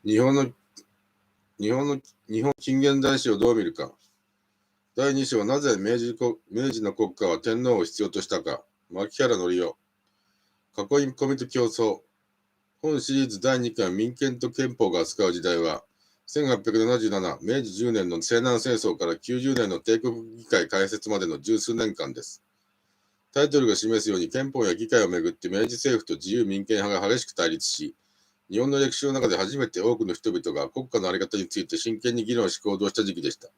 日本の近現代史をどう見るか。第2章、なぜ明治の国家は天皇を必要としたか。牧原紀夫。囲い込みと競争。本シリーズ第2巻、民権と憲法が扱う時代は、1877、明治10年の西南戦争から90年の帝国議会開設までの十数年間です。タイトルが示すように、憲法や議会をめぐって明治政府と自由民権派が激しく対立し、日本の歴史の中で初めて多くの人々が国家の在り方について真剣に議論し行動した時期でした。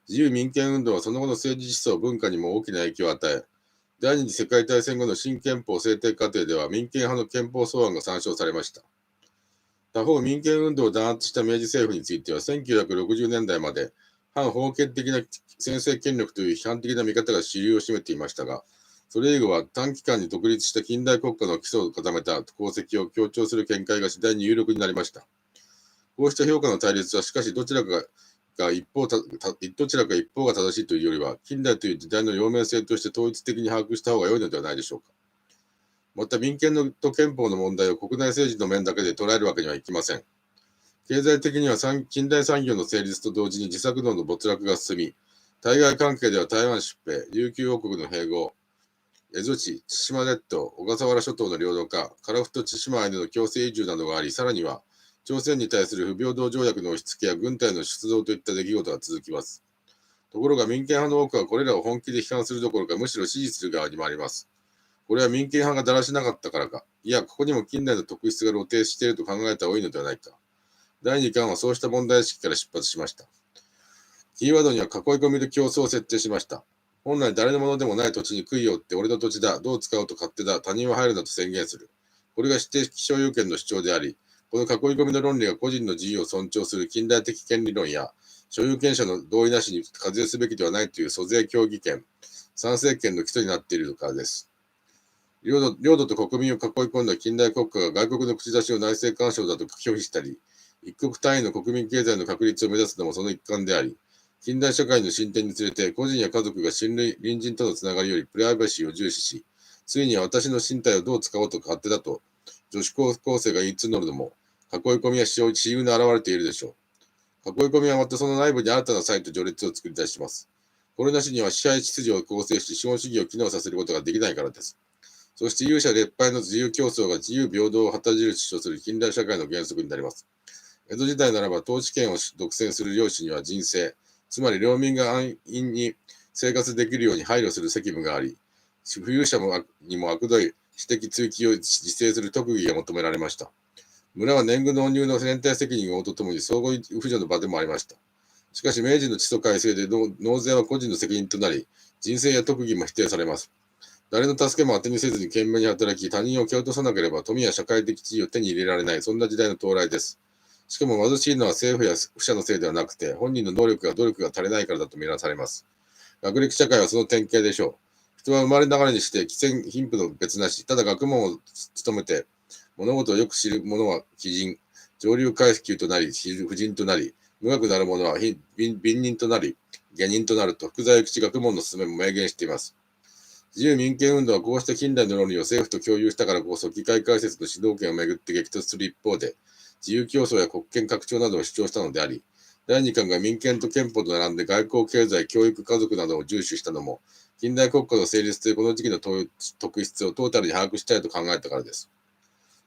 自由民権運動はその後の政治思想文化にも大きな影響を与え、第二次世界大戦後の新憲法制定過程では民権派の憲法草案が参照されました。他方、民権運動を弾圧した明治政府については、1960年代まで反封建的な専制権力という批判的な見方が主流を占めていましたが、それ以後は短期間に独立した近代国家の基礎を固めた功績を強調する見解が次第に有力になりました。こうした評価の対立は、しかしどちらか一方が正しいというよりは、近代という時代の両面性として統一的に把握した方が良いのではないでしょうか。また、民権と憲法の問題を国内政治の面だけで捉えるわけにはいきません。経済的には近代産業の成立と同時に自作農の没落が進み、対外関係では台湾出兵、琉球王国の併合、蝦夷地、千島列島、小笠原諸島の領土化、樺太千島への強制移住などがあり、さらには朝鮮に対する不平等条約の押し付けや軍隊の出動といった出来事が続きます。ところが民権派の多くはこれらを本気で批判するどころか、むしろ支持する側に回ります。これは民権派がだらしなかったからか、いや、ここにも近代の特質が露呈していると考えた方がいいのではないか。第2巻はそうした問題意識から出発しました。キーワードには囲い込みと競争を設定しました。本来誰のものでもない土地に杭を打って俺の土地だ、どう使うと勝手だ、他人は入るなと宣言する。これが指定的所有権の主張であり、この囲い込みの論理が個人の自由を尊重する近代的権利論や、所有権者の同意なしに課税すべきではないという租税協議権、参政権の基礎になっているからです。領土と国民を囲い込んだ近代国家が外国の口出しを内政干渉だと拒否したり、一国単位の国民経済の確立を目指すのもその一環であり、近代社会の進展につれて個人や家族が隣人とのつながりよりプライバシーを重視し、ついには私の身体をどう使おうと勝手だと女子高校生が言い募るのも、囲い込みは私有に現れているでしょう。囲い込みはまたその内部に新たな差異と序列を作り出します。これなしには支配秩序を構成し資本主義を機能させることができないからです。そして勇者列敗の自由競争が自由平等を旗印とする近代社会の原則になります。江戸時代ならば統治権を独占する領主には人生、つまり領民が安易に生活できるように配慮する責務があり、富裕者にも悪どい私的追求を自制する特技が求められました。村は年貢納入の連帯責任を負うとともに相互扶助の場でもありました。しかし明治の基礎改正で納税は個人の責任となり、人生や特技も否定されます。誰の助けも当てにせずに懸命に働き、他人を蹴落とさなければ富や社会的地位を手に入れられない、そんな時代の到来です。しかも貧しいのは政府や富者のせいではなくて、本人の努力や努力が足りないからだと見なされます。学歴社会はその典型でしょう。人は生まれながらにして、貴賤貧富の別なし、ただ学問を務めて、物事をよく知る者は貴人、上流階級となり、婦人となり、無学なる者は貧人となり、下人となると、福沢諭吉学問の勧めも明言しています。自由民権運動はこうした近代の論理を政府と共有したからこそ、議会開設の主導権をめぐって激突する一方で、自由競争や国権拡張などを主張したのであり、第2巻が民権と憲法と並んで外交、経済、教育、家族などを重視したのも、近代国家の成立というこの時期の特質をトータルに把握したいと考えたからです。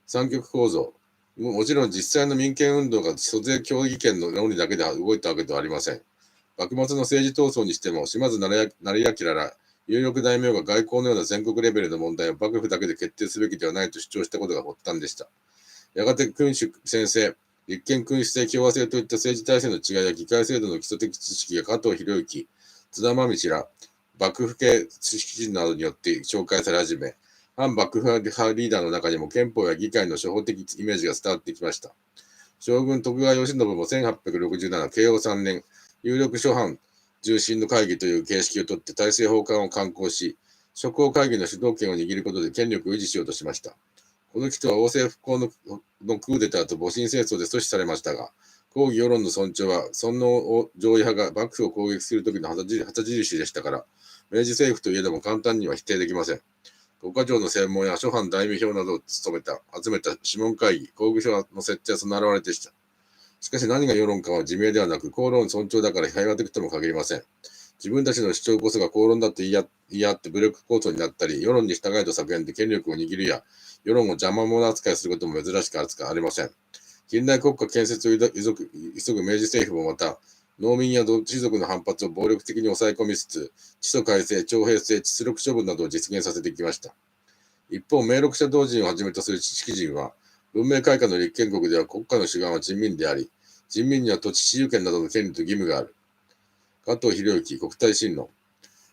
三極構造。もちろん実際の民権運動が租税協議権の論理だけで動いたわけではありません。幕末の政治闘争にしても、島津成明ら有力大名が外交のような全国レベルの問題を幕府だけで決定すべきではないと主張したことが発端でした。やがて君主専制、立憲君主制共和制といった政治体制の違いや議会制度の基礎的知識が加藤博之、津田真道ら幕府系知識人などによって紹介され始め、反幕府派リーダーの中にも憲法や議会の初歩的イメージが伝わってきました。将軍徳川慶喜も1867、慶応3年、有力諸藩重臣の会議という形式をとって大政奉還を敢行し、諸侯会議の主導権を握ることで権力を維持しようとしました。この人は王政復興のクーデターと戊辰戦争で阻止されましたが、抗議世論の尊重は尊王攘夷派が幕府を攻撃する時の旗印でしたから、明治政府といえども簡単には否定できません。国家庁の専門や諸藩大名表などを集めた諮問会議、工具書の設置はその表れでした。しかし何が世論かは自明ではなく、公論尊重だから平和的とも限りません。自分たちの主張こそが公論だと言い合って武力抗争になったり、世論に従えと叫んで権力を握るや、世論を邪魔者扱いすることも珍しくありません。近代国家建設を急ぐ明治政府もまた、農民や土地族の反発を暴力的に抑え込みつつ、地租改正、徴兵制、出力処分などを実現させてきました。一方、明録者同人をはじめとする知識人は、文明開化の立憲国では国家の主眼は人民であり、人民には土地私有権などの権利と義務がある。加藤博之、国体新論。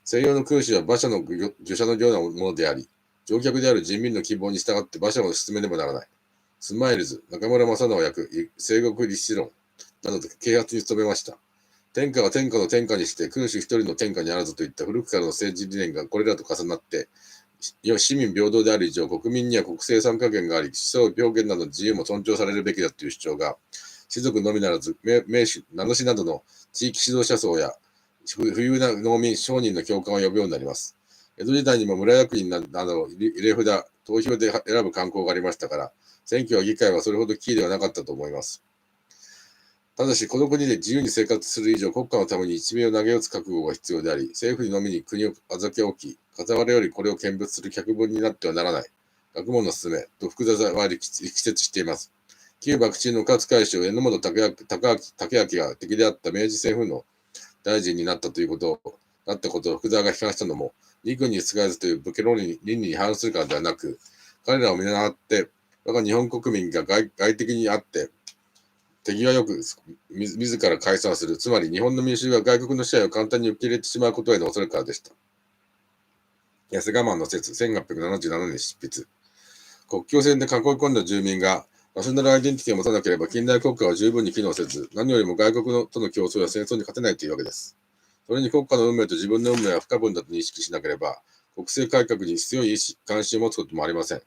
西洋の君主は馬車の御車のようなものであり、乗客である人民の希望に従って馬車を進めねばならない。スマイルズ、中村正直役、西国立志論などで啓発に努めました。天下は天下の天下にして、君主一人の天下にあらずといった古くからの政治理念がこれらと重なって、市民平等である以上、国民には国政参加権があり、思想表現などの自由も尊重されるべきだという主張が、士族のみならず、名士、名主などの地域指導者層や、富裕な農民、商人の共感を呼ぶようになります。江戸時代にも村役人など入れ札、投票で選ぶ慣行がありましたから、選挙や議会はそれほどキーではなかったと思います。ただし、この国で自由に生活する以上、国家のために一命を投げ打つ覚悟が必要であり、政府にのみに国を預け置き、傍らよりこれを見物する客分になってはならない。学問の勧めと複雑は力説しています。旧幕臣の勝海舟、榎本武明が敵であった明治政府の大臣になったことを福沢が批判したのも、陸軍に仕えずという武家論理に反するからではなく、彼らを見習って、我が日本国民が外敵にあって、手際よく自ら解散する、つまり日本の民衆が外国の支配を簡単に受け入れてしまうことへの恐れからでした。痩せ我慢の説、1877年執筆。国境線で囲い込んだ住民が、ナショナルアイデンティティを持たなければ近代国家は十分に機能せず、何よりも外国との競争や戦争に勝てないというわけです。それに国家の運命と自分の運命は不可分だと認識しなければ、国政改革に強い関心を持つこともありません。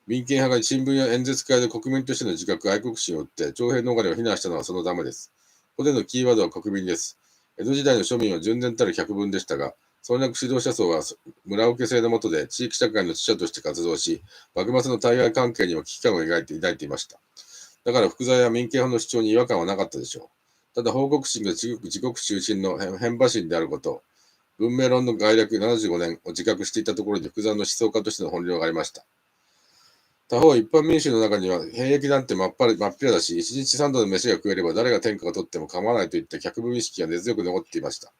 民権派が新聞や演説会で国民としての自覚、愛国心を打って徴兵逃れを非難したのはそのためです。ここでのキーワードは国民です。江戸時代の庶民は純然たる百分でしたが、総略指導者層は村受け制の下で地域社会の知者として活動し、幕末の対外関係にも危機感を抱いていました。だから福沢や民権派の主張に違和感はなかったでしょう。ただ報告心が自国中心の変馬心であること、文明論の概略75年を自覚していたところに福沢の思想家としての本領がありました。他方、一般民衆の中には、兵役なんて真っ平だし、一日三度の飯が食えれば誰が天下を取っても構わないといった客分意識が根強く残っていました。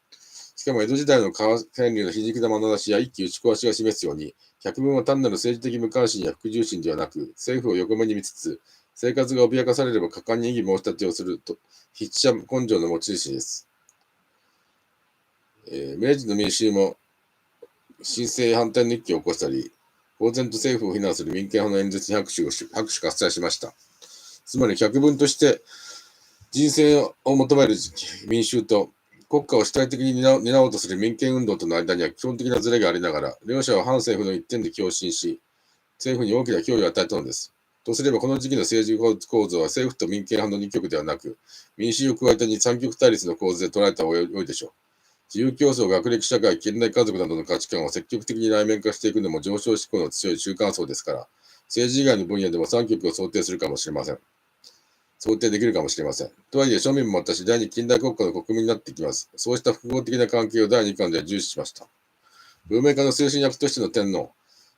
しかも江戸時代の川川柳の皮肉な眼差しや一気打ち壊しが示すように、百分は単なる政治的無関心や服従心ではなく、政府を横目に見つつ、生活が脅かされれば果敢に異議申し立てをすると、筆者根性の持ち主です。明治の民衆も、新政反対日記を起こしたり、公然と政府を非難する民権派の演説に拍手喝采しました。つまり、百分として人生を求める民衆と、国家を主体的に担おうとする民権運動との間には基本的なズレがありながら、両者は反政府の一点で共振し、政府に大きな脅威を与えたのです。とすれば、この時期の政治構造は政府と民権派の二極ではなく、民衆を加えた三極対立の構図で捉えた方が良いでしょう。自由競争、学歴社会、近代家族などの価値観を積極的に内面化していくのも上昇志向の強い中間層ですから、政治以外の分野でも三極を想定できるかもしれません。とはいえ、庶民もまた次第に近代国家の国民になっていきます。そうした複合的な関係を第2巻では重視しました。文明化の推進役としての天皇。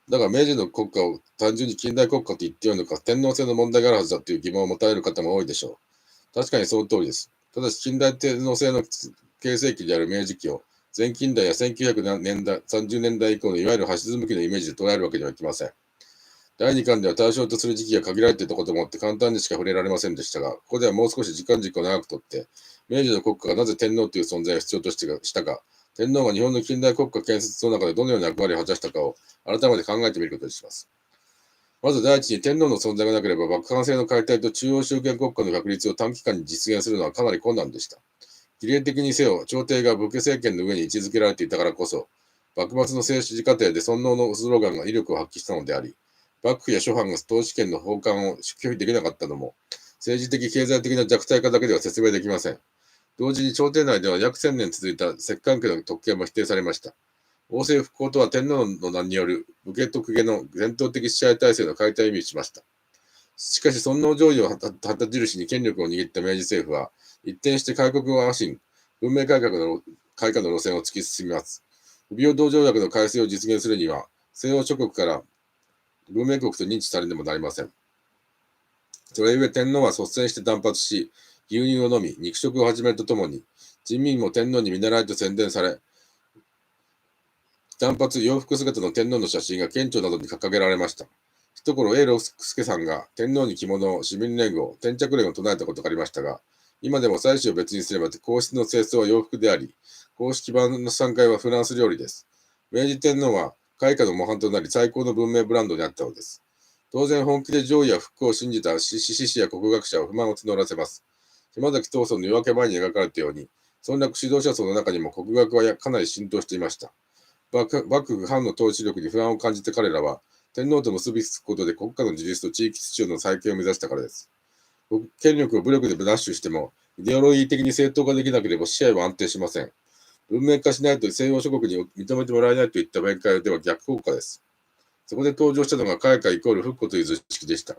だが、明治の国家を単純に近代国家と言ってよいのか、天皇制の問題があるはずだという疑問を持たれる方も多いでしょう。確かにその通りです。ただし、近代天皇制の形成期である明治期を、前近代や1930年代以降のいわゆる橋向きのイメージで捉えるわけにはいきません。第2巻では対象とする時期が限られていたこともあって簡単にしか触れられませんでしたが、ここではもう少し時間軸を長くとって、明治の国家がなぜ天皇という存在を必要としたか、天皇が日本の近代国家建設の中でどのような役割を果たしたかを改めて考えてみることにします。まず第一に天皇の存在がなければ幕藩制の解体と中央集権国家の確立を短期間に実現するのはかなり困難でした。儀礼的にせよ、朝廷が武家政権の上に位置づけられていたからこそ、幕末の政治過程で尊皇のスローガンが威力を発揮したのであり、幕府や諸藩が統治権の奉還を拒否できなかったのも、政治的経済的な弱体化だけでは説明できません。同時に朝廷内では約1000年続いた摂関家の特権も否定されました。王政復興とは天皇の名による武家と公家の伝統的支配体制の解体を意味しました。しかし、尊皇攘夷を旗印に権力を握った明治政府は、一転して開国を安心、文明改革の路線を突き進みます。不平等条約の改正を実現するには、西洋諸国から文明国と認知されねばなりません。それゆえ天皇は率先して断髪し、牛乳を飲み、肉食を始めるとともに、人民も天皇に見習いと宣伝され、断髪洋服姿の天皇の写真が県庁などに掲げられました。一頃、永六輔さんが天皇に着物を市民連合、天着連を唱えたことがありましたが、今でも祭祀を別にすれば皇室の正装は洋服であり、公式版の参会はフランス料理です。明治天皇は開化の模範となり最高の文明ブランドになったのです。当然本気で攘夷や復興を信じた志士や国学者は不満を募らせます。島崎藤村の夜明け前に描かれたように、村落指導者層の中にも国学はかなり浸透していました。幕府藩の統治力に不安を感じて彼らは、天皇と結びつくことで国家の自立と地域秩序の再建を目指したからです。権力を武力で奪取しても、イデオロギー的に正当化できなければ支配は安定しません。文明化しないと西洋諸国に認めてもらえないといった弁解では逆効果です。そこで登場したのが開化イコール復古という図式でした。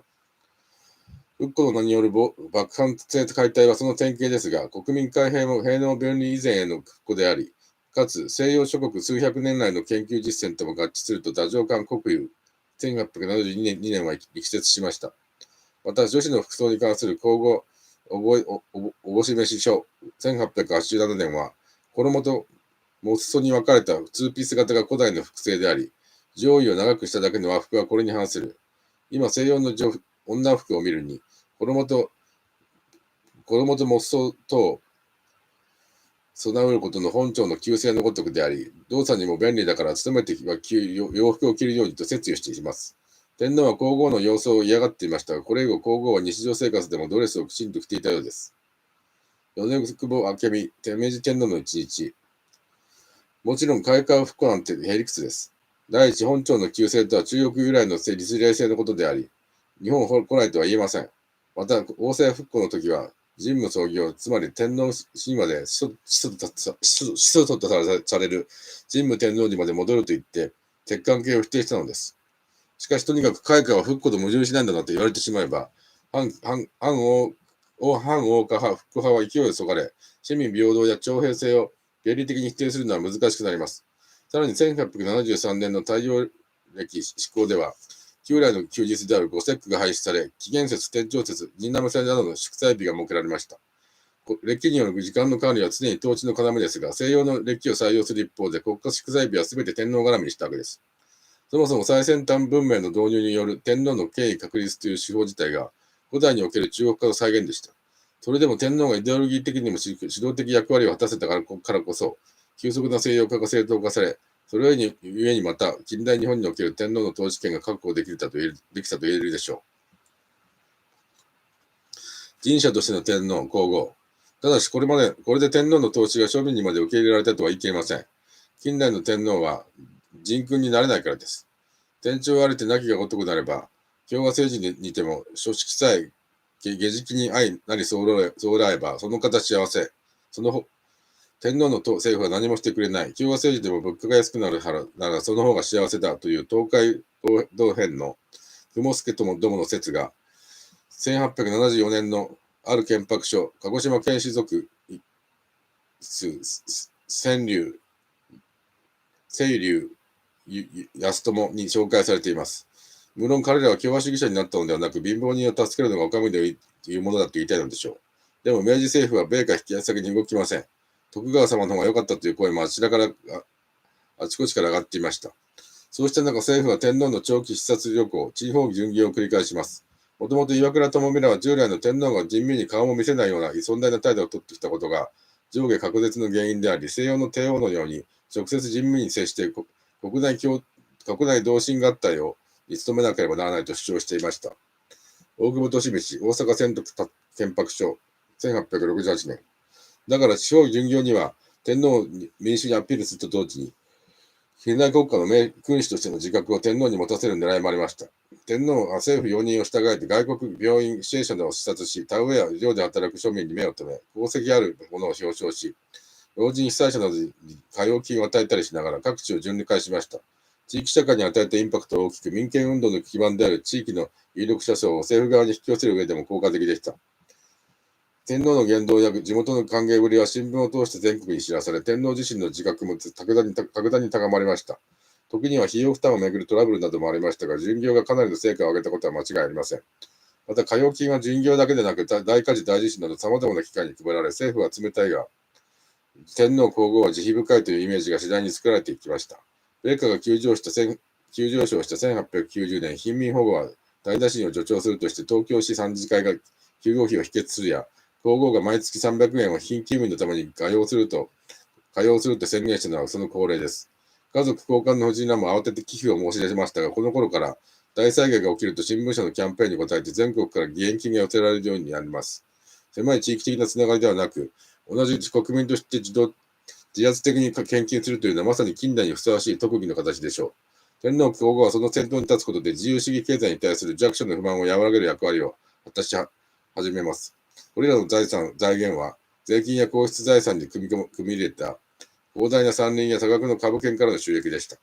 復古の名による幕藩制解体はその典型ですが、国民開閉も平能分離以前への復古であり、かつ西洋諸国数百年来の研究実践とも合致すると太政官国有1872年は力説しました。また、女子の服装に関する口語おぼしめし書1887年は、衣とモスソに分かれたツーピース型が古代の服製であり、上衣を長くしただけの和服はこれに反する。今、西洋の女服を見るに、衣とモスソと備えることの本庁の旧制のごとくであり、動作にも便利だから努めては洋服を着るようにと説諭しています。天皇は皇后の様子を嫌がっていましたが、これ以後皇后は日常生活でもドレスをきちんと着ていたようです。米久保明美、明治天皇の一日。もちろん開化復古なんてへりくつです。第一、本庁の旧制とは中国由来の立例制のことであり、日本古来とは言えません。また、王政復古の時は、神武創業、つまり天皇神話で始祖とされる神武天皇にまで戻ると言って、鉄関係を否定したのです。しかし、とにかく開化は復古と矛盾しないんだなと言われてしまえば、反王家派、復古派は勢いをそがれ、市民平等や徴兵制を原理的に否定するのは難しくなります。さらに1873年の太陽暦施行では、旧来の休日である五節句が廃止され、紀元節、天長節、神南祭などの祝祭日が設けられました。暦による時間の管理は常に統治の要ですが、西洋の暦を採用する一方で、国家祝祭日は全て天皇絡みにしたわけです。そもそも最先端文明の導入による天皇の権威確立という手法自体が、古代における中国化の再現でした。それでも天皇がイデオロギー的にも指導的役割を果たせたからこそ、急速な西洋化が正当化され、それゆえにまた、近代日本における天皇の統治権が確保できたと言えるでしょう。人者としての天皇、皇后。ただし、これで天皇の統治が庶民にまで受け入れられたとは言い切れません。近代の天皇は人君になれないからです。天朝ありて亡きが如くなれば、共和政治にても、書式さえ下敷きになりそうらえば、その方幸せ。天皇の政府は何もしてくれない。共和政治でも物価が安くなるならその方が幸せだという東海道編の雲助ともどもの説が、1874年のある憲白書、鹿児島県士族川柳安友に紹介されています。無論彼らは共和主義者になったのではなく、貧乏人を助けるのがお上でいうものだと言いたいのでしょう。でも明治政府は米価引き先に動きません。徳川様の方が良かったという声もあちこちから上がっていました。そうした中、政府は天皇の長期視察旅行、地方巡業を繰り返します。もともと岩倉智美らは従来の天皇が人民に顔も見せないような尊大な態度をとってきたことが上下隔絶の原因であり、西洋の帝王のように直接人民に接して国内同心合体を努めなければならないと主張していました。大久保利通、大阪宣徳憲白書、1868年。だから地方巡業には天皇を民主にアピールすると同時に、近代国家の君主としての自覚を天皇に持たせる狙いもありました。天皇は政府容認を従えて外国、病院、支援者などを視察し、田植えや漁で働く庶民に目を留め、功績ある者を表彰し、老人被災者などに歌謡金を与えたりしながら各地を巡回しました。地域社会に与えたインパクトは大きく、民権運動の基盤である地域の有力者層を政府側に引き寄せる上でも効果的でした。天皇の言動や地元の歓迎ぶりは新聞を通して全国に知らされ、天皇自身の自覚も格段に高まりました。時には費用負担をめぐるトラブルなどもありましたが、巡業がかなりの成果を上げたことは間違いありません。また、火曜金は巡業だけでなく、大火事、大地震など様々な機会に配られ、政府は冷たいが、天皇皇后は慈悲深いというイメージが次第に作られていきました。米価が急上昇した1890年、貧民保護は大打診を助長するとして東京市参事会が休業費を否決するや、皇后が毎月300円を貧勤民のために火曜すると宣言したのはその恒例です。家族交換の婦人らも慌てて寄付を申し出しましたが、この頃から大災害が起きると新聞社のキャンペーンに応えて全国から義援金が寄せられるようになります。狭い地域的なつながりではなく、同じ国民として自発的に献金するというのはまさに近代にふさわしい特技の形でしょう。天皇皇后はその先頭に立つことで自由主義経済に対する弱者の不満を和らげる役割を果たし始めます。これらの財源は税金や皇室財産に組み入れた膨大な山林や多額の株券からの収益でした。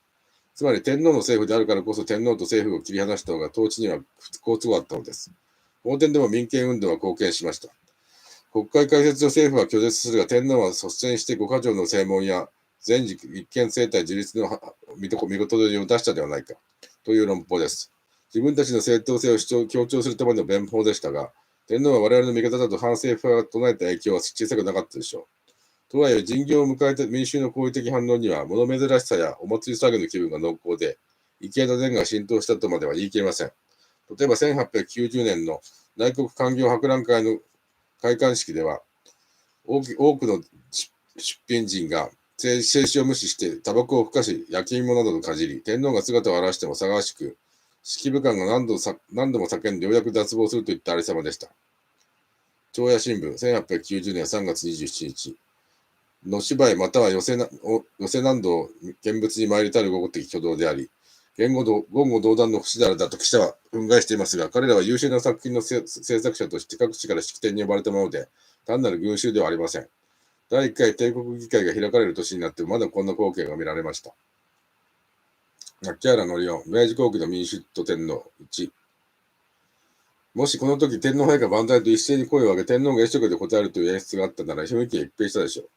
つまり天皇の政府であるからこそ天皇と政府を切り離した方が統治には好都合あったのです。法典でも民権運動は貢献しました。国会開設を政府は拒絶するが、天皇は率先して五箇条の正門や全時立憲政体自立の見事りを出したではないかという論法です。自分たちの正当性を強調するための弁法でしたが、天皇は我々の味方だと反政府派が唱えた影響は小さくなかったでしょう。とはいえ、巡業を迎えた民衆の好意的反応には、物珍しさやお祭り騒ぎの気分が濃厚で、畏敬の念が浸透したとまでは言い切れません。例えば1890年の内国官業博覧会の開館式では、多くの出品人が静止を無視してタバコをふかし、焼き芋などをかじり、天皇が姿を現しても騒がしく、式部官が何度も叫んでようやく脱帽するといったありさまでした。朝野新聞、1890年3月27日。の芝居または寄せ難度を見物に参りたる合的挙動であり、言語道断の不死であるだと記者は憤慨していますが、彼らは優秀な作品の制作者として各地から式典に呼ばれたもので、単なる群衆ではありません。第1回帝国議会が開かれる年になってもまだこんな光景が見られました。秋原則夫、明治後期の民主と天皇1。もしこの時天皇陛下万歳と一斉に声を上げ、天皇が一色で答えるという演出があったなら、雰囲気が一変したでしょう。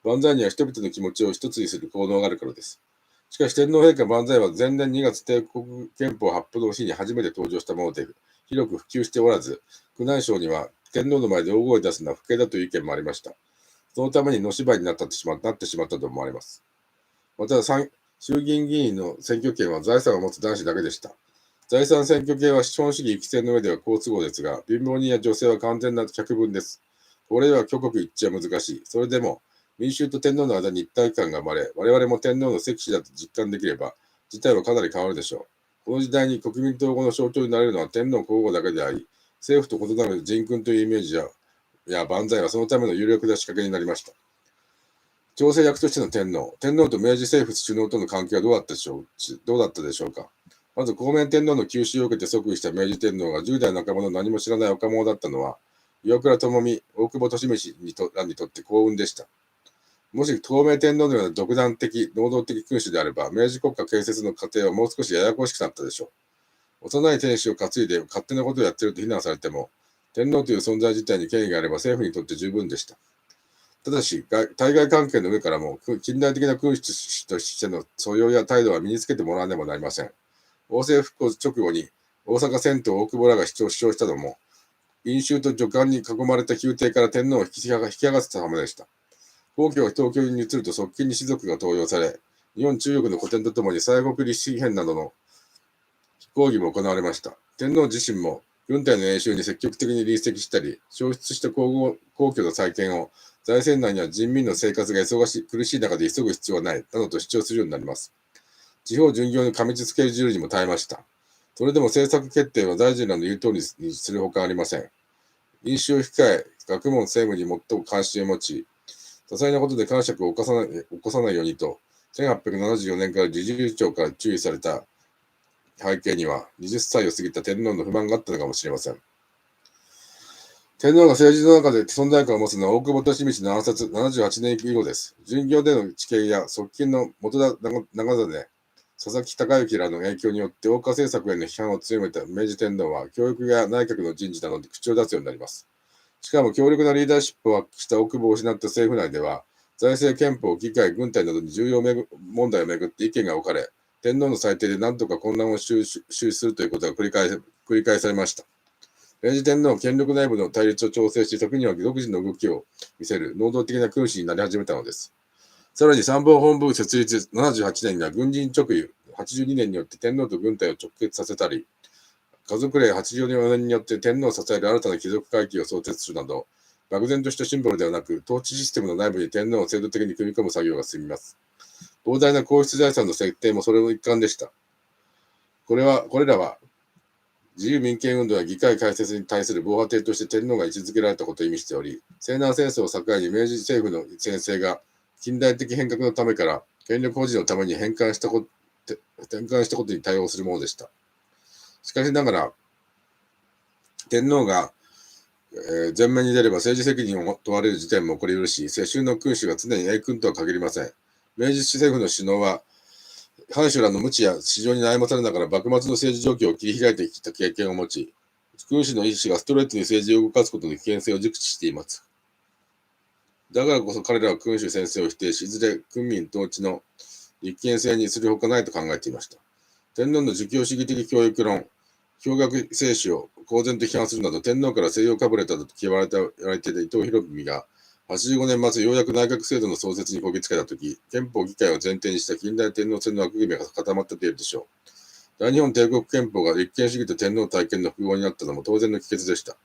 万歳には人々の気持ちを一つにする効能があるからです。しかし天皇陛下万歳は前年2月帝国憲法発布の日に初めて登場したもので、広く普及しておらず、宮内省には天皇の前で大声を出すのは不敬だという意見もありました。そのために野芝居になってしまったと思われます。また、衆議院議員の選挙権は財産を持つ男子だけでした。財産選挙権は資本主義規制の上では好都合ですが、貧乏人や女性は完全な客分です。これでは挙国一致は難しい。それでも、民衆と天皇の間に一体感が生まれ、我々も天皇の摂氏だと実感できれば、事態はかなり変わるでしょう。この時代に国民統合の象徴になれるのは天皇皇后だけであり、政府と異なる人君というイメージや万歳はそのための有力な仕掛けになりました。調整役としての天皇と明治政府首脳との関係はどうだったでしょうか。まず、皇明天皇の急襲を受けて即位した明治天皇が10代半ばの何も知らない若者だったのは、岩倉具視、大久保利通らにとって幸運でした。もし透明天皇のような独断的、能動的君主であれば、明治国家建設の過程はもう少しややこしくなったでしょう。幼い天使を担いで勝手なことをやっていると非難されても、天皇という存在自体に権威があれば政府にとって十分でした。ただし、対外関係の上からも、近代的な君主としての素養や態度は身につけてもらわねばなりません。王政復興直後に、大阪銭湯大久保らが主張したのも、飲酒と女官に囲まれた宮廷から天皇を引き剥がせたためでした。皇居が東京に移ると側近に士族が登用され、日本中国の古典とともに西国立志編などの講義も行われました。天皇自身も軍隊の演習に積極的に臨席したり、消失した皇居の再建を財政難や人民の生活が苦しい中で急ぐ必要はない、などと主張するようになります。地方巡業の過密スケジュールにも耐えました。それでも政策決定は大臣らの言う通りにするほかありません。飲酒を控え、学問政務に最も関心を持ち、些細なことで感触を起こさないようにと、1874年から理事長から注意された背景には、20歳を過ぎた天皇の不満があったのかもしれません。天皇が政治の中で存在感を持つのは大久保利通の暗殺78年以後です。巡業での知見や側近の元田長実、佐々木孝之らの影響によって欧化政策への批判を強めた明治天皇は、教育や内閣の人事などで口を出すようになります。しかも強力なリーダーシップを発揮した奥部を失った政府内では、財政、憲法、議会、軍隊などに重要問題をめぐって意見が置かれ、天皇の裁定で何とか混乱を収止するということが繰り返されました。明治天皇は権力内部の対立を調整し、時には独自の動きを見せる能動的な君主になり始めたのです。さらに参謀本部設立78年には軍人直輸、82年によって天皇と軍隊を直結させたり、家族令84年によって天皇を支える新たな貴族階級を創設するなど、漠然としたシンボルではなく、統治システムの内部に天皇を制度的に組み込む作業が進みます。膨大な皇室財産の設定もそれの一環でした。これらは、自由民権運動や議会開設に対する防波堤として天皇が位置づけられたことを意味しており、西南戦争を境に明治政府の専制が近代的変革のためから権力保持のために転換したことに対応するものでした。しかしながら、天皇が前面に出れば政治責任を問われる事態も起こり得るし、世襲の君主が常に英君とは限りません。明治政府の首脳は、藩主らの無知や市場に悩まされながら幕末の政治状況を切り開いてきた経験を持ち、君主の意思がストレートに政治を動かすことの危険性を熟知しています。だからこそ彼らは君主専制を否定し、いずれ君民統治の立憲性にするほかないと考えていました。天皇の儒教主義的教育論、教学聖史を公然と批判するなど、天皇から西洋かぶれたと言われていた伊藤博文が、85年末、ようやく内閣制度の創設にこぎつけたとき、憲法議会を前提にした近代天皇制の枠組みが固まったと言えるでしょう。大日本帝国憲法が立憲主義と天皇体験の複合になったのも当然の帰結でした。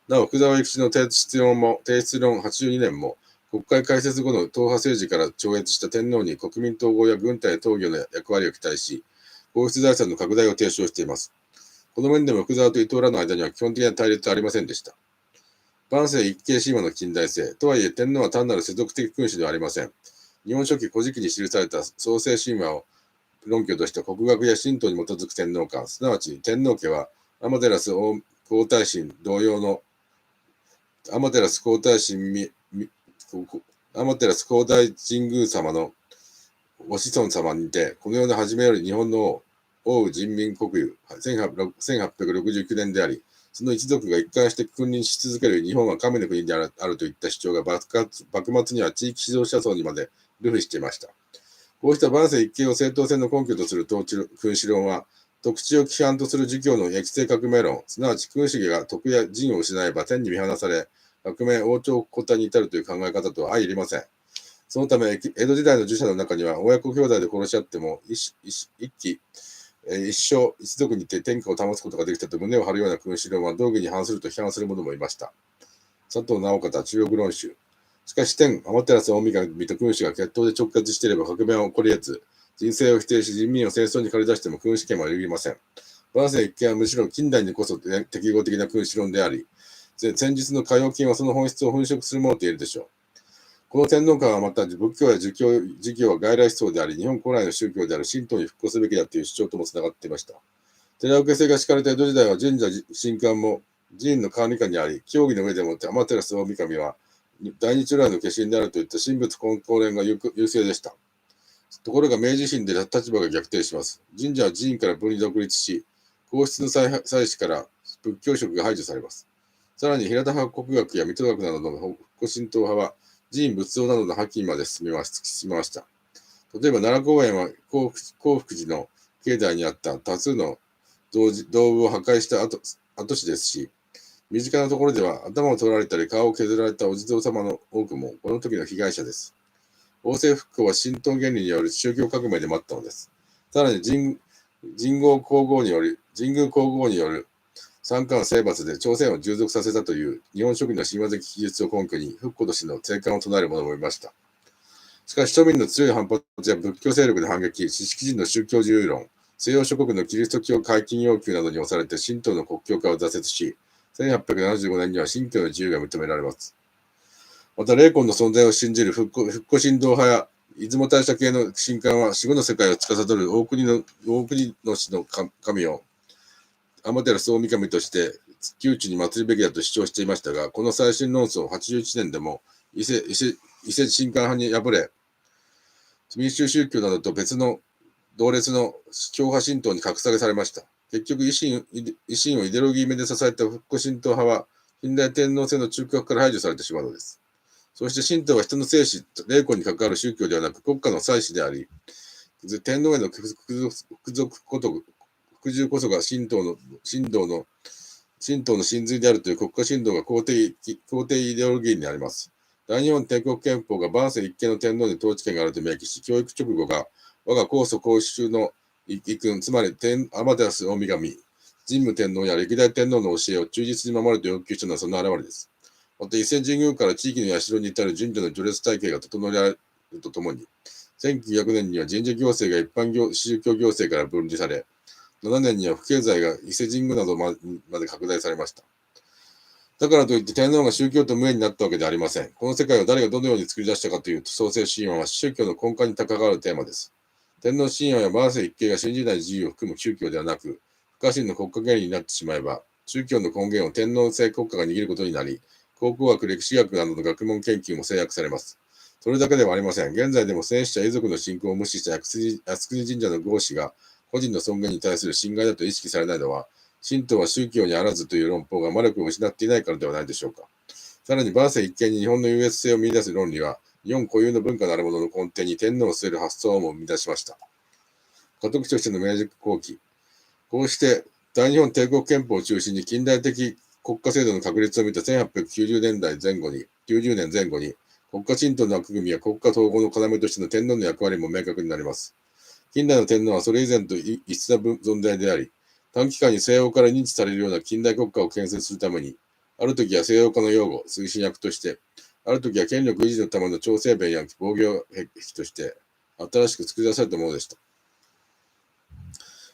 なお、福沢諭吉の提出論82年も、国会開設後の党派政治から超越した天皇に国民統合や軍隊統御の役割を期待し、皇室財産の拡大を提唱しています。この面でも福沢と伊藤らの間には基本的な対立はありませんでした。万世一系神話の近代性。とはいえ、天皇は単なる世俗的君主ではありません。日本書紀古事記に記された創世神話を論拠とした国学や神道に基づく天皇観、すなわち天皇家は天照皇太子同様の天照皇太神宮様のお子孫様にて、この世の初めより日本の王羽人民国有1869年であり、その一族が一貫して君臨し続ける日本は神の国であるといった主張が幕末には地域指導者層にまで流布していました。こうした万世一系を正当性の根拠とする君主論は、特地を規範とする儒教の易政革命論、すなわち君主が徳や仁を失えば天に見放され、革命王朝国体に至るという考え方とは相入りません。そのため、江戸時代の儒者の中には、親子兄弟で殺し合っても一生一族にて天下を保つことができたと胸を張るような君主論は道義に反すると批判する者もいました。佐藤直方、中国論集。しかし天、天照大神と君主が決闘で直結していれば革命は起こり得ず、人生を否定し人民を戦争に駆り出しても君主権は揺るぎません。万世一系はむしろ近代にこそ適合的な君主論であり、先日の歌謡金はその本質を粉飾するものと言えるでしょう。この天皇観はまた仏教や儒教は外来思想であり、日本古来の宗教である神道に復興すべきだという主張ともつながっていました。寺受け制が敷かれた江戸時代は神社神官も寺院の管理下にあり、教義の上でもって天照大神は大日如来の化身であるといった神仏混交連が優勢でした。ところが明治維新で立場が逆転します。神社は寺院から分離独立し、皇室の祭祀から仏教色が排除されます。さらに平田派国学や水戸学などの北古神道派は寺院仏像などの破棄まで進みました。例えば奈良公園は興福寺の境内にあった多数の道具を破壊した跡地ですし、身近なところでは頭を取られたり顔を削られたお地蔵様の多くもこの時の被害者です。王政復興は神道原理による宗教革命でもあったのです。さらに神宮皇后による三冠征伐で朝鮮を従属させたという日本書紀の神話的記述を根拠に復古としての静観を唱える者もいました。しかし庶民の強い反発や仏教勢力で反撃、知識人の宗教自由論、西洋諸国のキリスト教解禁要求などに押されて神道の国教化を挫折し、1875年には信教の自由が認められます。また、霊魂の存在を信じる復古神道派や出雲大社系の神官は死後の世界を司る大国の主の神を天照大神として宮中に祀るべきだと主張していましたが、この最新論争81年でも伊勢神官派に敗れ、民衆宗教などと別の同列の教派神道に格下げされました。結局維新をイデオロギー目で支えた復古神道派は、近代天皇制の中核から排除されてしまうのです。そして神道は人の生死、霊魂に関わる宗教ではなく国家の祭祀であり、天皇への服従こそが神道の真髄であるという国家神道が肯定イデオロギーにあります。大日本帝国憲法が万世一系の天皇に統治権があると明記し、教育直後が我が高祖皇宗の遺訓、つまり天天照大神、神武天皇や歴代天皇の教えを忠実に守ると要求したのはその表れです。また、伊勢神宮から地域の社に至る順序の序列体系が整えられるとともに、1900年には神社行政が一般宗教行政から分離され、7年には府経済が伊勢神宮などまで拡大されました。だからといって天皇が宗教と無縁になったわけではありません。この世界を誰がどのように作り出したかというと、創世神話は宗教の根幹に関わるテーマです。天皇神話や万世一系が信じない自由を含む宗教ではなく、不可侵の国家原理になってしまえば、宗教の根源を天皇制国家が握ることになり、考古学、歴史学などの学問研究も制約されます。それだけではありません。現在でも戦死者遺族の信仰を無視した靖国神社の合祀が個人の尊厳に対する侵害だと意識されないのは、神道は宗教にあらずという論法が魔力を失っていないからではないでしょうか。さらに、万世一系に日本の優越性を見出す論理は、日本固有の文化なるものの根底に天皇を据える発想をも生み出しました。家督としての明治後期。こうして、大日本帝国憲法を中心に近代的国家制度の確立を見た1890年前後に、国家神道の枠組みや国家統合の要としての天皇の役割も明確になります。近代の天皇はそれ以前と異質な存在であり、短期間に西欧から認知されるような近代国家を建設するために、ある時は西欧化の擁護、推進役として、ある時は権力維持のための調整弁や防御壁として、新しく作り出されたものでした。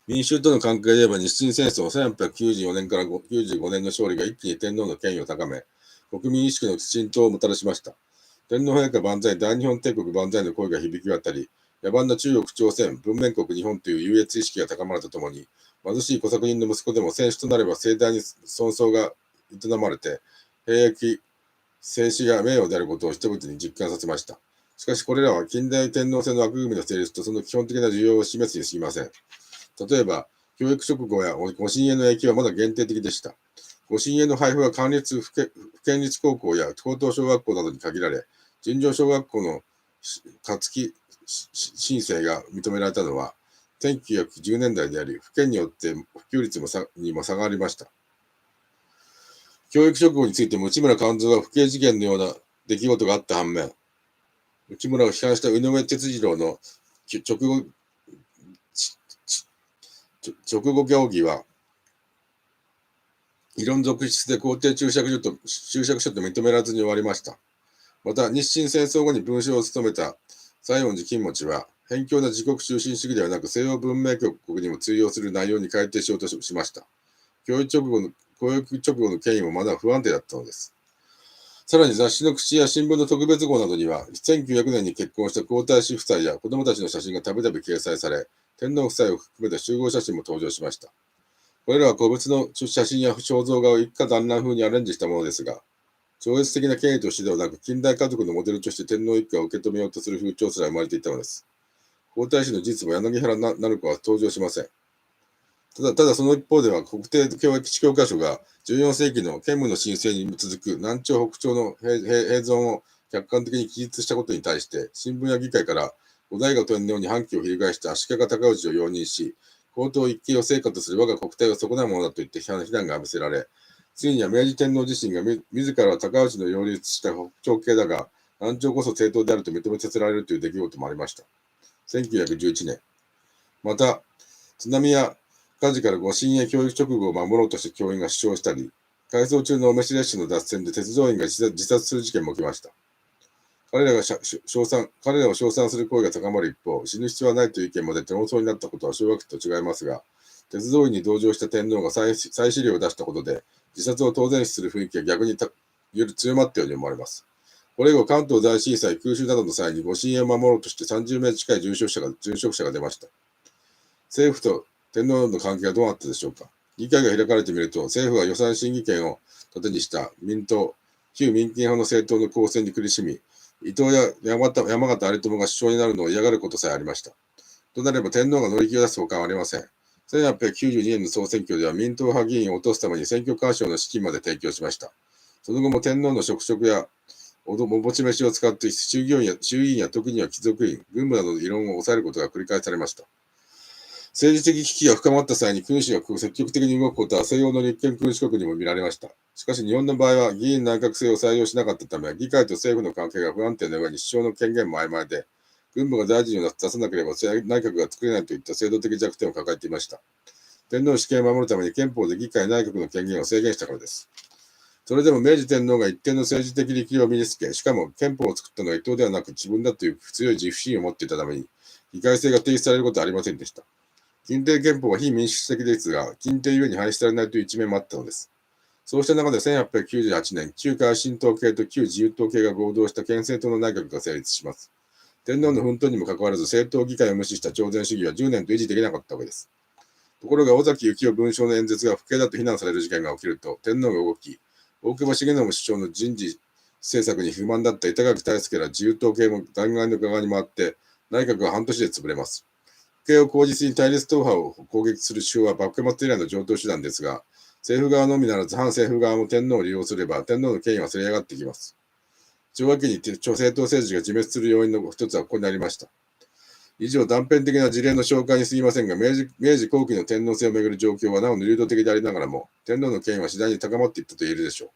民衆との関係で言えば日清戦争1894年から95年の勝利が一気に天皇の権威を高め、国民意識の浸透をもたらしました。天皇陛下万歳、大日本帝国万歳の声が響き渡り、野蛮な中国、朝鮮、文明国日本という優越意識が高まるとともに、貧しい小作人の息子でも戦士となれば盛大に尊崇が営まれて、兵役、静止が名誉であることを人々に実感させました。しかしこれらは近代天皇制の枠組みの成立とその基本的な需要を示すに過ぎません。例えば、教育直後やご神への影響はまだ限定的でした。ご神への配布は不県立高校や高等小学校などに限られ、尋常小学校の夏季申請が認められたのは1910年代であり、府県によって普及率にも差がありました。教育直後についても内村勘三は不敬事件のような出来事があった反面、内村を批判した井上哲次郎の直後協議は、異論続出で皇帝注釈書と認められずに終わりました。また、日清戦争後に文書を務めた西園寺金持は、偏狭な自国中心主義ではなく西洋文明国にも通用する内容に改定しようとしました。教育直後の権威もまだ不安定だったのです。さらに雑誌の口や新聞の特別号などには、1900年に結婚した皇太子夫妻や子供たちの写真がたびたび掲載され、天皇夫妻を含めた集合写真も登場しました。これらは個別の写真や肖像画を一家団らん風にアレンジしたものですが、超越的な権威としてではなく、近代家族のモデルとして天皇一家を受け止めようとする風潮すら生まれていたのです。皇太子の実母柳原成子は登場しません。ただその一方では、国定教科書が14世紀の建武の申請に続く南朝北朝の併存を客観的に記述したことに対して、新聞や議会から後醍醐天皇に反旗を翻した足利尊氏を容認し、皇統一揆を成果とする我が国体を損なうものだと言って非難が浴びせられ、ついには明治天皇自身が自ら高氏の擁立した北朝系だが、南朝こそ正当であると認めさせられるという出来事もありました。1911年。また、津波や火事からご神へ教育直後を守ろうとして教員が死傷したり、回送中のお召し列車の脱線で鉄道員が自殺する事件も起きました。彼らを称賛する声が高まる一方、死ぬ必要はないという意見も出て論争になったことは小学期と違いますが、鉄道員に同乗した天皇が再資料を出したことで、自殺を当然視する雰囲気が逆により強まったように思われます。これ以後、関東大震災、空襲などの際にご神を守ろうとして30名近い殉職者が出ました。政府と天皇の関係はどうなったでしょうか。議会が開かれてみると、政府は予算審議権を盾にした旧民権派の政党の構成に苦しみ、伊藤や山形有朋が首相になるのを嫌がることさえありました。となれば天皇が乗り気を出すほかはありません。1892年の総選挙では民党派議員を落とすために選挙干渉の資金まで提供しました。その後も天皇の職職やおぼち飯を使って衆議院や特には貴族院、軍部などの異論を抑えることが繰り返されました。政治的危機が深まった際に君主が積極的に動くことは西洋の立憲君主国にも見られました。しかし日本の場合は議員内閣制を採用しなかったため、議会と政府の関係が不安定な上に首相の権限も曖昧で、軍部が大臣を出さなければ内閣が作れないといった制度的弱点を抱えていました。天皇の主権を守るために憲法で議会内閣の権限を制限したからです。それでも明治天皇が一定の政治的力量を身につけ、しかも憲法を作ったのは伊藤ではなく自分だという強い自負心を持っていたために、議会制が停止されることはありませんでした。近代憲法は非民主主的ですが、近代ゆえに廃止されないという一面もあったのです。そうした中で1898年、旧改新統計と旧自由統計が合同した憲政党の内閣が成立します。天皇の奮闘にもかかわらず政党議会を無視した朝鮮主義は10年と維持できなかったわけです。ところが尾崎幸雄文章の演説が不敬だと非難される事件が起きると、天皇が動き、大久保重信首相の人事政策に不満だった板垣退助ら自由統計も弾劾の側に回って、内閣は半年で潰れます。不敬を口実に対立党派を攻撃する手法は幕末以来の常套手段ですが、政府側のみならず反政府側も天皇を利用すれば天皇の権威はすり上がってきます。昭和期に政党政治が自滅する要因の一つはここにありました。以上、断片的な事例の紹介に過ぎませんが、明治後期の天皇制をめぐる状況はなお流動的でありながらも、天皇の権威は次第に高まっていったと言えるでしょう。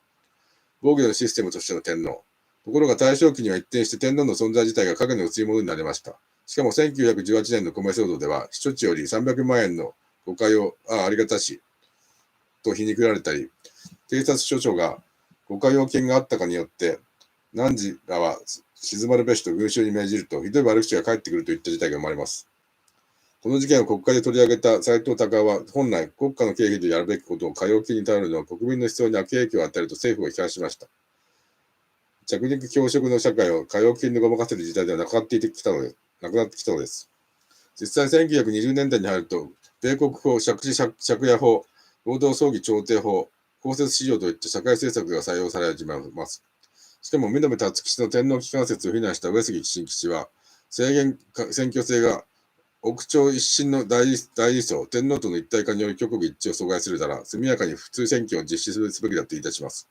防御のシステムとしての天皇。ところが大正期には一転して天皇の存在自体が影の薄いものになりました。しかも1918年の米騒動では、避暑地より300万円の誤解をありがたしと皮肉られたり、警察署長が誤解要件があったかによって、汝らは静まるべしと群衆に命じると、ひどい悪口が返ってくるといった事態が生まれます。この事件を国会で取り上げた斉藤隆夫は、本来国家の経費でやるべきことを過要金に頼るのは国民の思想に悪影響を与えると政府を批判しました。着肉強食の社会を過要金でごまかせる時代ではなくなってきたのです。実際1920年代に入ると、米国法、借夜法、労働争議調停法、公設市場といった社会政策が採用され始めます。しかも、見延達吉の天皇機関説を非難した上杉晋吉は、制限選挙制が奥朝一審の大理層、天皇との一体化による挙国一致を阻害するなら、速やかに普通選挙を実施すべきだと言い出します。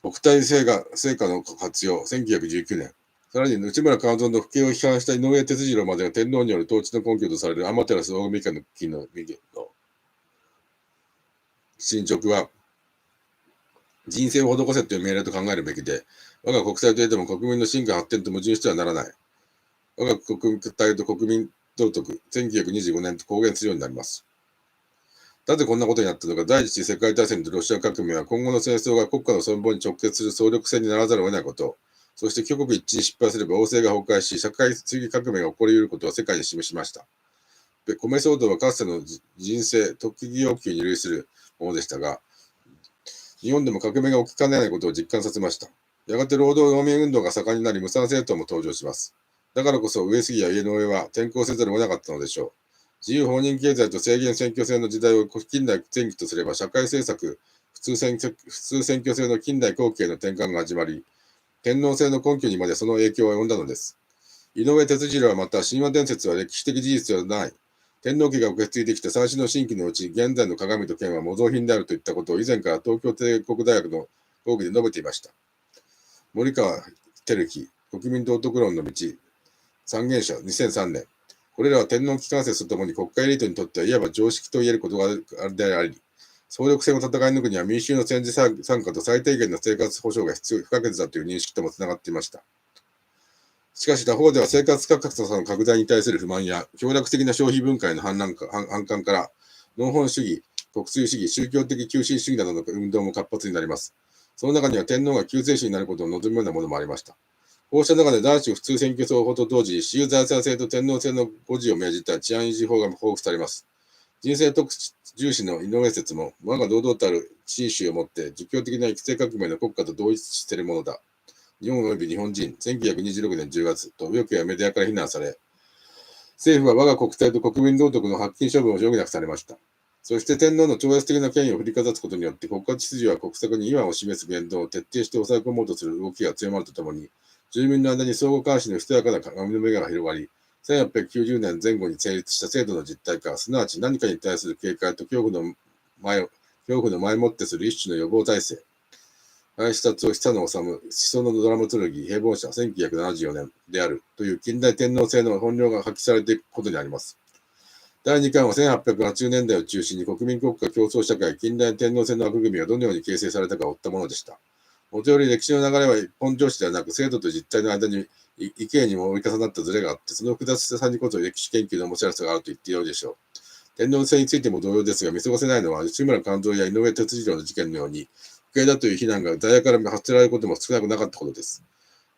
国体成果の活用、1919年。さらに、内村勘三の不敬を批判した井上哲次郎までが天皇による統治の根拠とされる天照大神家の金の進捗は、人生を施せという命令と考えるべきで、我が国際といえども国民の進化発展と矛盾してはならない。我が国体と国民道徳、1925年と公言するようになります。なぜこんなことになったのか、第一次世界大戦とロシア革命は今後の戦争が国家の存亡に直結する総力戦にならざるを得ないこと、そして挙国一致に失敗すれば王政が崩壊し、社会主義革命が起こり得ることを世界に示しました。米騒動はかつての人生、特技要求に類するものでしたが、日本でも革命が起きかねないことを実感させました。やがて労働農民運動が盛んになり、無産政党も登場します。だからこそ上杉や家の上は転校せざるを得なかったのでしょう。自由放任経済と制限選挙制の時代を近代前期とすれば、社会政策、普通選挙制の近代後期への転換が始まり、天皇制の根拠にまでその影響を及んだのです。井上哲次郎はまた、神話伝説は歴史的事実ではない。天皇家が受け継いできた三種の神器のうち、現在の鏡と剣は模造品であるといったことを以前から東京帝国大学の講義で述べていました。森川照樹、国民道徳論の道、三原書、2003年。これらは天皇機関説とともに国家エリートにとってはいわば常識と言えることであり、総力戦を戦い抜くには民衆の戦時参加と最低限の生活保障が不可欠だという認識ともつながっていました。しかし他方では生活価格差の拡大に対する不満や強力的な消費文化への反感から農本主義、国粋主義、宗教的急進主義などの運動も活発になります。その中には天皇が救世主になることを望むようなものもありました。こうした中で男子普通選挙法と同時に私有財産制と天皇制の護持を命じた治安維持法が交付されます。人生特重視の井上説も、我が堂々たる真宗をもって儒教的な育成革命の国家と同一しているものだ。日本及び日本人、1926年10月と右翼やメディアから非難され、政府は我が国体と国民道徳の発禁処分を余儀なくされました。そして天皇の超越的な権威を振りかざすことによって国家秩序や国策に違和を示す言動を徹底して抑え込もうとする動きが強まるとともに、住民の間に相互監視のひとやかな網の目が広がり、1890年前後に成立した制度の実態化、すなわち何かに対する警戒と恐怖の前もってする一種の予防体制。林達夫久野治、思想のドラマトロギー、平凡社、1974年であるという近代天皇制の本領が発揮されていくことにあります。第2巻は1880年代を中心に国民国家競争社会、近代天皇制の枠組みがどのように形成されたかを追ったものでした。もとより歴史の流れは一本上司ではなく、制度と実態の間に意見にも折り重なったズレがあって、その複雑さにこそ歴史研究の面白さがあると言ってよいでしょう。天皇制についても同様ですが、見過ごせないのは、志村勘三や井上哲次郎の事件のように、不敬だという非難が在野から発せられることも少なくなかったことです。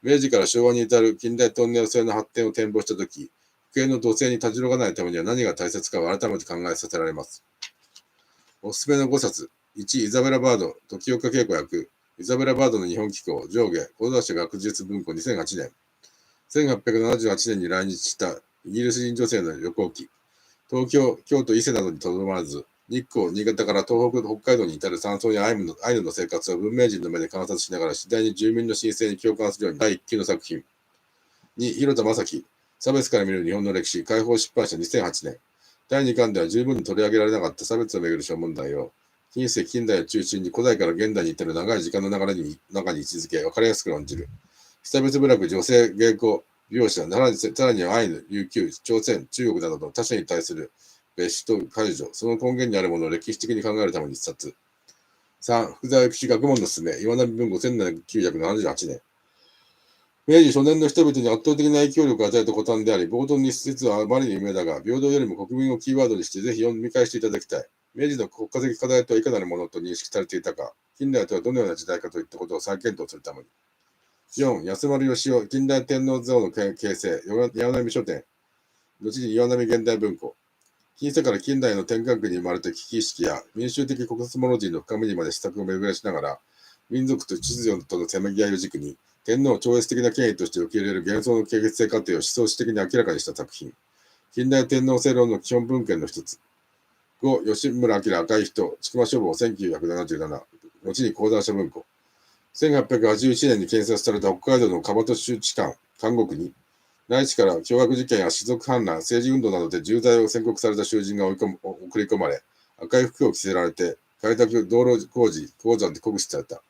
明治から昭和に至る近代天皇制の発展を展望したとき、不敬の土星にたじろがないためには何が大切かを改めて考えさせられます。おすすめの5冊。1、イザベラ・バード、時岡恵子役、イザベラ・バードの日本機構、上下、講談社学術文庫2008年。1878年に来日したイギリス人女性の旅行記。東京、京都、伊勢などにとどまらず、日光、新潟から東北、北海道に至る山村やアイヌの生活を文明人の目で観察しながら次第に住民の神聖に共感するように第1級の作品。2、広田正樹、差別から見る日本の歴史、解放出版社2008年。第2巻では十分に取り上げられなかった差別をめぐる諸問題を、近世近代を中心に古代から現代に至る長い時間の流れに中に位置づけ、分かりやすく論じる。被差別部落、女性、芸妓、描写、さらにはアイヌ、琉球、朝鮮、中国などの他者に対する別紙と解除、その根源にあるものを歴史的に考えるために一冊。3、福沢諭吉学問のすすめ、岩波文庫1978年。明治初年の人々に圧倒的な影響力を与えた古典であり、冒頭に施設はあまりに有名だが、平等よりも国民をキーワードにしてぜひ読み返していただきたい。明治の国家的課題とはいかなるものと認識されていたか、近代とはどのような時代かといったことを再検討するために。4、安丸義雄、近代天皇像の形成、岩波書店、後に岩波現代文庫。近世から近代の転換期に生まれた危機意識や民衆的コスモロジーの深みにまで施策を巡らしながら、民族と秩序とのせめぎ合いを軸に、天皇を超越的な権威として受け入れる幻想の形成過程を思想史的に明らかにした作品。近代天皇制論の基本文献の一つ。5、吉村明赤い人、筑波書房1977、後に講談社文庫。1881年に建設された北海道の樺戸州知官、監獄に、内地から凶悪事件や士族反乱、政治運動などで重罪を宣告された囚人が送り込まれ、赤い服を着せられて、開拓、道路工事、鉱山で酷使された。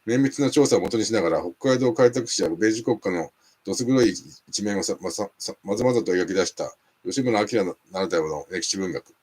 綿密な調査をもとにしながら、北海道開拓使や明治国家のどす黒い一面をまざまざと描き出した吉村明ならではの歴史文学。